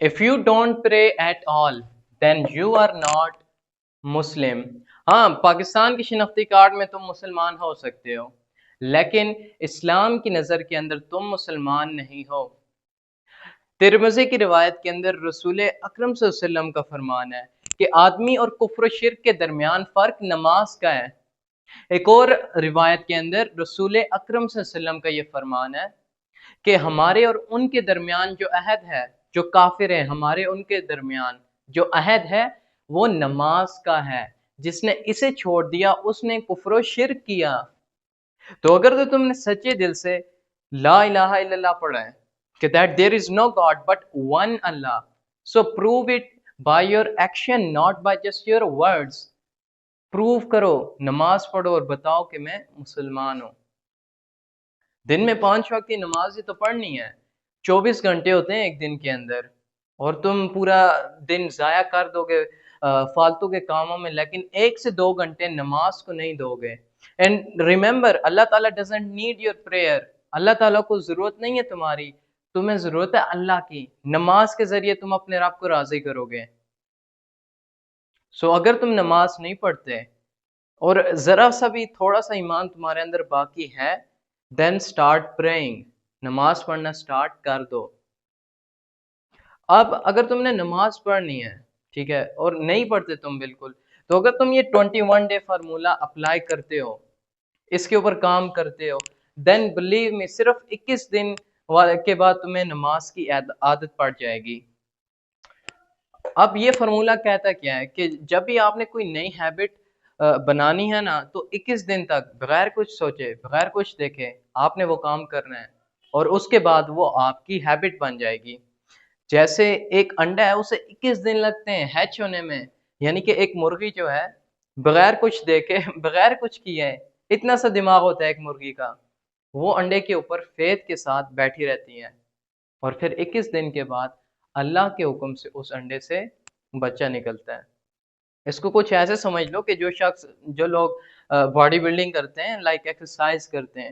if you don't pray at all then you are not مسلم. ہاں پاکستان کی شناختی card میں تم مسلمان ہو سکتے ہو لیکن اسلام کی نظر کے اندر تم مسلمان نہیں ہو. ترمذی کی روایت کے اندر رسول اکرم صلی اللہ علیہ وسلم کا فرمان ہے کہ آدمی اور کفر و شرک کے درمیان فرق نماز کا ہے. ایک اور روایت کے اندر رسول اکرم صلی اللہ علیہ وسلم کا یہ فرمان ہے کہ ہمارے اور ان کے درمیان جو عہد ہے، جو کافر ہیں ہمارے ان کے درمیان جو عہد ہے وہ نماز کا ہے، جس نے اسے چھوڑ دیا اس نے کفر و شرک کیا. تو اگر تو تم نے سچے دل سے لا الہ الا اللہ پڑھا ہے کہ that there is no God but one Allah, so prove it by your action not by just your words. Proof کرو، نماز پڑھو اور بتاؤ کہ میں مسلمان ہوں. دن میں 5 وقت کی نماز ہی تو پڑھنی ہے، 24 گھنٹے ہوتے ہیں ایک دن کے اندر، اور تم پورا دن ضائع کر دو گے فالتو کے کاموں میں، لیکن 1 سے 2 گھنٹے نماز کو نہیں دو گے. اینڈ ریممبر اللہ تعالیٰ ڈزنٹ نیڈ یور پریئر. اللہ تعالیٰ کو ضرورت نہیں ہے تمہاری، تمہیں ضرورت ہے اللہ کی. نماز کے ذریعے تم اپنے رب کو راضی کرو گے. سو اگر تم نماز نہیں پڑھتے اور ذرا سا بھی تھوڑا سا ایمان تمہارے اندر باقی ہے then start praying. نماز پڑھنا سٹارٹ کر دو. اب اگر تم نے نماز پڑھنی ہے، ٹھیک ہے، اور نہیں پڑھتے تم بالکل، تو اگر تم یہ 21 ڈے فارمولا اپلائی کرتے ہو، اس کے اوپر کام کرتے ہو، then believe me صرف 21 دن کے بعد تمہیں نماز کی عادت پڑ جائے گی. اب یہ فارمولا کہتا کیا ہے کہ جب بھی آپ نے کوئی نئی ہیبٹ بنانی ہے نا، تو 21 دن تک بغیر کچھ سوچے بغیر کچھ دیکھے آپ نے وہ کام کرنا ہے، اور اس کے بعد وہ آپ کی ہیبٹ بن جائے گی. جیسے ایک انڈا ہے اسے 21 دن لگتے ہیں ہیچ ہونے میں، یعنی کہ ایک مرغی جو ہے بغیر کچھ دیکھے بغیر کچھ کیے، اتنا سا دماغ ہوتا ہے ایک مرغی کا، وہ انڈے کے اوپر فیت کے ساتھ بیٹھی رہتی ہے، اور پھر 21 دن کے بعد اللہ کے حکم سے اس انڈے سے بچہ نکلتا ہے. اس کو کچھ ایسے سمجھ لو کہ جو لوگ باڈی بلڈنگ کرتے ہیں، لائک ایکسرسائز کرتے ہیں،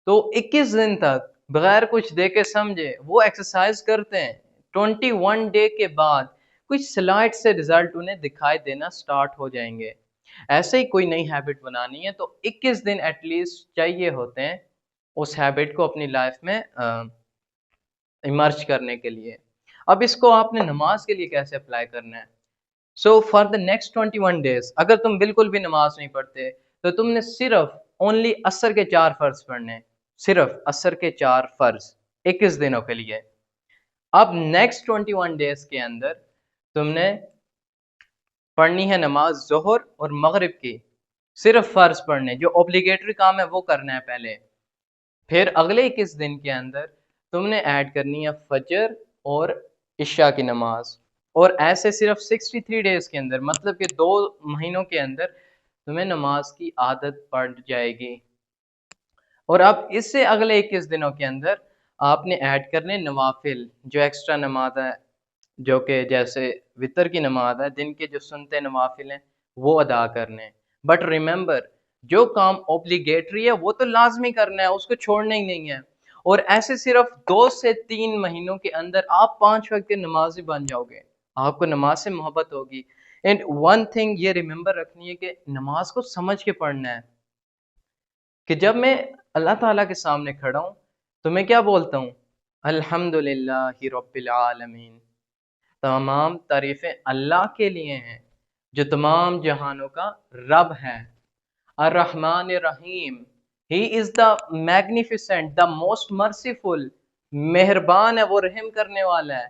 تو 21 دن تک بغیر کچھ دیکھے سمجھے وہ ایکسرسائز کرتے ہیں. 21 ڈے کے بعد کچھ سلائٹ سے رزلٹ انہیں دکھائی دینا سٹارٹ ہو جائیں گے. ایسے ہی کوئی نئی ہیبٹ بنانی ہے تو 21 دن ایٹ لیسٹ چاہیے ہوتے ہیں اس ہیبٹ کو اپنی لائف میں ایمرج کرنے کے لیے. اب اس کو آپ نے نماز کے لیے کیسے اپلائی کرنا ہے؟ سو فار دا نیکسٹ 21 days اگر تم بالکل بھی نماز نہیں پڑھتے تو تم نے صرف اونلی عصر کے 4 فرض پڑھنے، صرف عصر کے 4 فرض 21 دنوں کے لیے. اب نیکسٹ 21 days کے اندر تم نے پڑھنی ہے نماز ظہر اور مغرب کی، صرف فرض پڑھنے، جو اوبلیگیٹری کام ہے وہ کرنا ہے پہلے. پھر اگلے 21 دن کے اندر تم نے ایڈ کرنی ہے فجر اور عشاء کی نماز، اور ایسے صرف 63 ڈیز کے اندر، مطلب کہ 2 مہینوں کے اندر تمہیں نماز کی عادت پڑ جائے گی. اور اب اس سے اگلے 21 دنوں کے اندر آپ نے ایڈ کرنے نوافل، جو ایکسٹرا نماز ہے، جو کہ جیسے وطر کی نماز ہے، دن کے جو سنتے نوافل ہیں وہ ادا کرنے. بٹ ریممبر جو کام اوبلیگیٹری ہے وہ تو لازمی کرنا ہے، اس کو چھوڑنا ہی نہیں ہے. اور ایسے صرف 2 سے 3 مہینوں کے اندر آپ 5 وقت کے نمازی بن جاؤ گے، آپ کو نماز سے محبت ہوگی. اینڈ ون تھنگ یہ ریممبر رکھنی ہے کہ نماز کو سمجھ کے پڑھنا ہے، کہ جب میں اللہ تعالیٰ کے سامنے کھڑا ہوں تو میں کیا بولتا ہوں؟ الحمدللہ رب العالمین. تمام تعریفیں اللہ کے لیے ہیں جو تمام جہانوں کا رب ہے. الرحمن الرحیم، ہی از دا میگنیفیسنٹ، دا موسٹ مرسیفل، مہربان ہے، وہ رحم کرنے والا ہے.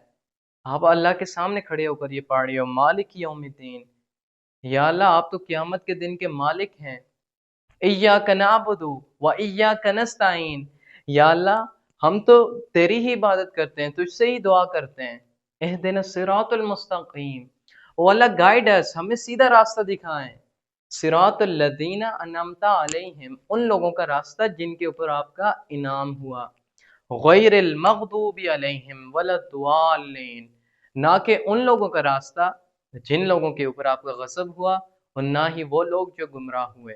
آپ اللہ کے سامنے کھڑے ہو کر یہ پڑھ رہے ہو مالک یوم الدین، یا اللہ آپ تو قیامت کے دن کے مالک ہیں. ایاک نعبد و ایاک نستعین، یا اللہ ہم تو تیری ہی عبادت کرتے ہیں، تجھ سے ہی دعا کرتے ہیں. اہدنا الصراط المستقیم، او اللہ گائیڈ اس، ہمیں سیدھا راستہ دکھائیں. صراط الذین انعمت علیہم، ان لوگوں کا راستہ جن کے اوپر آپ کا انعام ہوا. غیر المغضوب علیہم ولا الضالین، نہ کہ ان لوگوں کا راستہ جن لوگوں کے اوپر آپ کا غضب ہوا، اور نہ ہی وہ لوگ جو گمراہ ہوئے.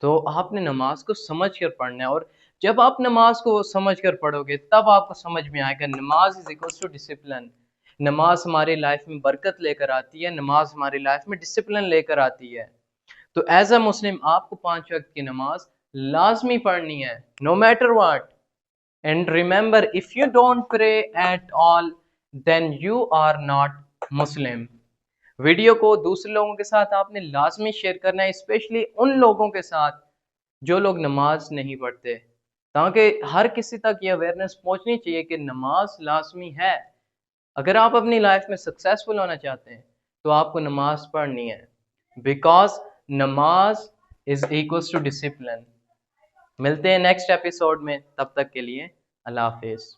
تو آپ نے نماز کو سمجھ کر پڑھنا ہے، اور جب آپ نماز کو سمجھ کر پڑھو گے تب آپ کو سمجھ میں آئے گا نماز از اکول ٹو ڈسپلن. نماز ہماری لائف میں برکت لے کر آتی ہے، نماز ہماری لائف میں ڈسپلن لے کر آتی ہے. تو ایز اے مسلم آپ کو 5 وقت کی نماز لازمی پڑھنی ہے، no matter what. And remember if you don't pray at all then you are not Muslim. Video کو دوسرے لوگوں کے ساتھ آپ نے لازمی شیئر کرنا ہے، اسپیشلی ان لوگوں کے ساتھ جو لوگ نماز نہیں پڑھتے، تاکہ ہر کسی تک یہ اویئرنیس پہنچنی چاہیے کہ نماز لازمی ہے. اگر آپ اپنی لائف میں سکسیسفل ہونا چاہتے ہیں تو آپ کو نماز پڑھنی ہے، بیکاز نماز از ایکولس ٹو ڈسپلن. ملتے ہیں نیکسٹ ایپیسوڈ میں، تب تک کے لیے اللہ حافظ.